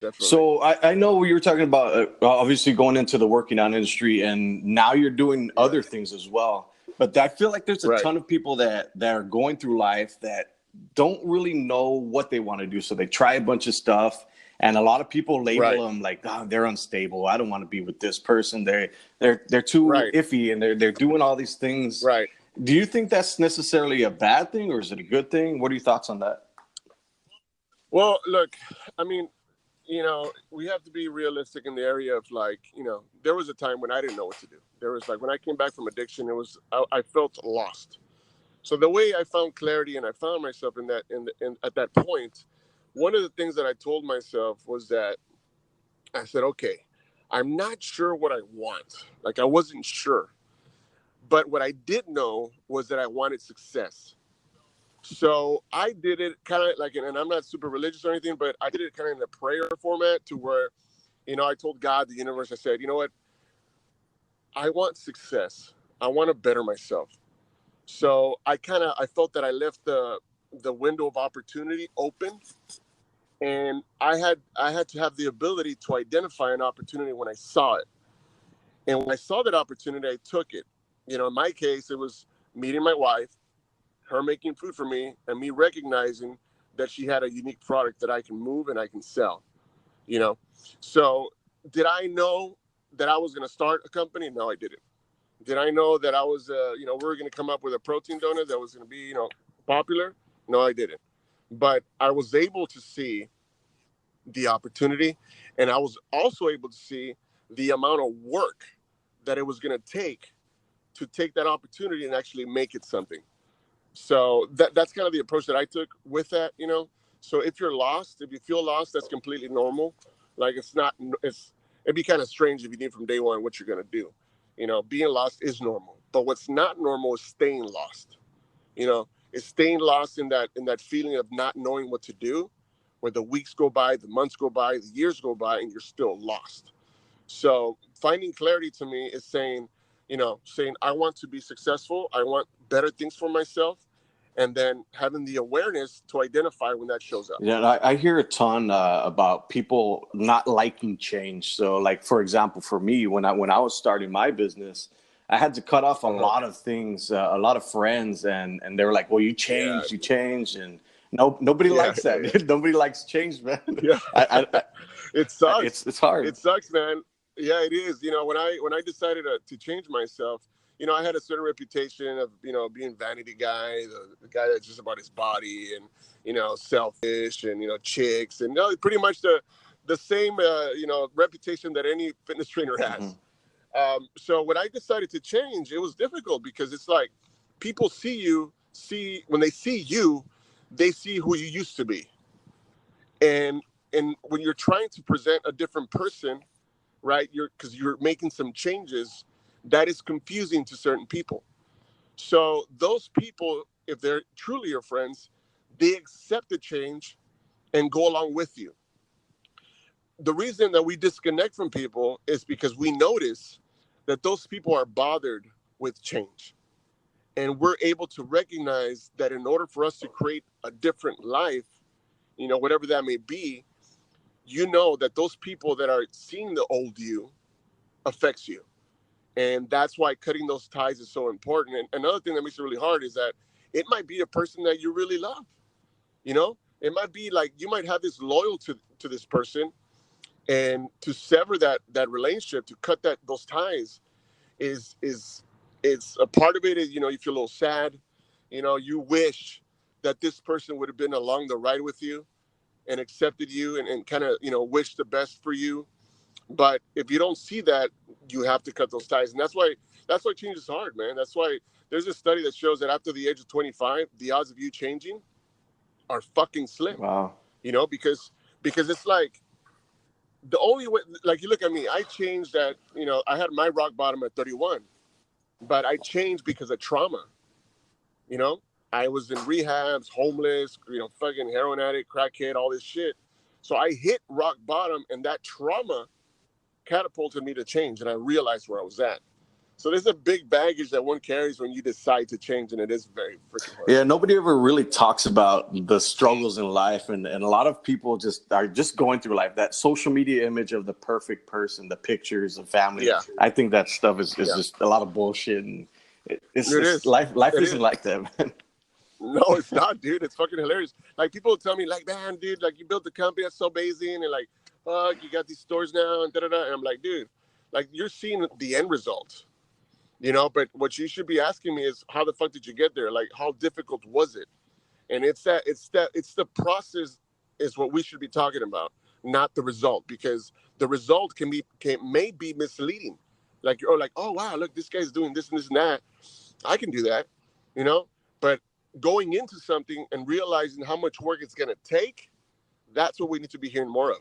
definitely. So I know you were talking about obviously going into the working out industry, and now you're doing Yeah. other things as well. But I feel like there's a Right. ton of people that are going through life that don't really know what they want to do. So they try a bunch of stuff, and a lot of people label Right. them like, "Oh, they're unstable. I don't want to be with this person. They're too Right. iffy, and they're doing all these things." Right. Do you think that's necessarily a bad thing, or is it a good thing? What are your thoughts on that? Well, look, I mean, we have to be realistic in the area of like, there was a time when I didn't know what to do. There was like when I came back from addiction, I felt lost. So the way I found clarity and I found myself in that in at that point, one of the things that I told myself was that I said, okay, I'm not sure what I want. Like I wasn't sure, but what I did know was that I wanted success. So I did it kind of like, and I'm not super religious or anything, but I did it kind of in a prayer format to where, I told God, the universe, I said, you know what? I want success. I want to better myself. So I felt that I left the window of opportunity open, and I had to have the ability to identify an opportunity when I saw it. And when I saw that opportunity, I took it. In my case, it was meeting my wife, her making food for me, and me recognizing that she had a unique product that I can move and I can sell. You know, so did I know that I was going to start a company? No, I didn't. Did I know that I was, we were going to come up with a protein donut that was going to be, popular? No, I didn't. But I was able to see the opportunity, and I was also able to see the amount of work that it was going to take that opportunity and actually make it something. So that's kind of the approach that I took with that. So if you're lost, if you feel lost, that's completely normal. Like it'd be kind of strange if you knew from day one what you're going to do. Being lost is normal, but what's not normal is staying lost. Is staying lost in that feeling of not knowing what to do, where the weeks go by, the months go by, the years go by, and you're still lost. So finding clarity to me is saying I want to be successful. I want better things for myself, and then having the awareness to identify when that shows up. Yeah, and I hear a ton about people not liking change. So, like for example, for me, when I was starting my business, I had to cut off a Uh-huh. lot of things, a lot of friends, and they were like, "Well, Yeah, you changed," and no, nobody yeah, likes yeah, that. Nobody likes change, man. yeah. I It sucks. it's hard. It sucks, man. Yeah, it is. When I decided to change myself, I had a certain reputation of being vanity guy, the guy that's just about his body and selfish and chicks and pretty much the same reputation that any fitness trainer Hmm. has. So when I decided to change, it was difficult because it's like people see when they see you, they see who you used to be, and when you're trying to present a different person, right? Because you're making some changes, that is confusing to certain people. So those people, if they're truly your friends, they accept the change and go along with you. The reason that we disconnect from people is because we notice that those people are bothered with change. And we're able to recognize that in order for us to create a different life, whatever that may be, that those people that are seeing the old you affects you. And that's why cutting those ties is so important. And another thing that makes it really hard is that it might be a person that you really love. It might be like you might have this loyalty to this person, and to sever that relationship, to cut those ties is it's a part of it is, you feel a little sad. You wish that this person would have been along the ride with you and accepted you and kind of wish the best for you. But if you don't see that, you have to cut those ties, and that's why change is hard, man. That's why there's a study that shows that after the age of 25, the odds of you changing are fucking slim. Wow. Because it's like the only way, like you look at me, I changed I had my rock bottom at 31, but I changed because of trauma. You know, I was in rehabs, homeless, fucking heroin addict, crackhead, all this shit. So I hit rock bottom, and that trauma catapulted me to change, and I realized where I was at. So there's a big baggage that one carries when you decide to change, and it is very freaking hard. Yeah, nobody ever really talks about the struggles in life, and a lot of people just are just going through life. That social media image of the perfect person, the pictures of family. Yeah, I think that stuff is yeah, just a lot of bullshit, and it it's is. life. Life It isn't is. like that, man. No, it's not, dude. It's fucking hilarious. Like people tell me, like, man, dude, like you built the company that's so amazing, and like, fuck, you got these stores now, and da da da. And I'm like, dude, like you're seeing the end result, you know. But what you should be asking me is, how the fuck did you get there? Like, how difficult was it? And it's the process is what we should be talking about, not the result, because the result may be misleading. Like you're like, oh wow, look, this guy's doing this and this and that. I can do that, you know. But going into something and realizing how much work it's gonna take, that's what we need to be hearing more of.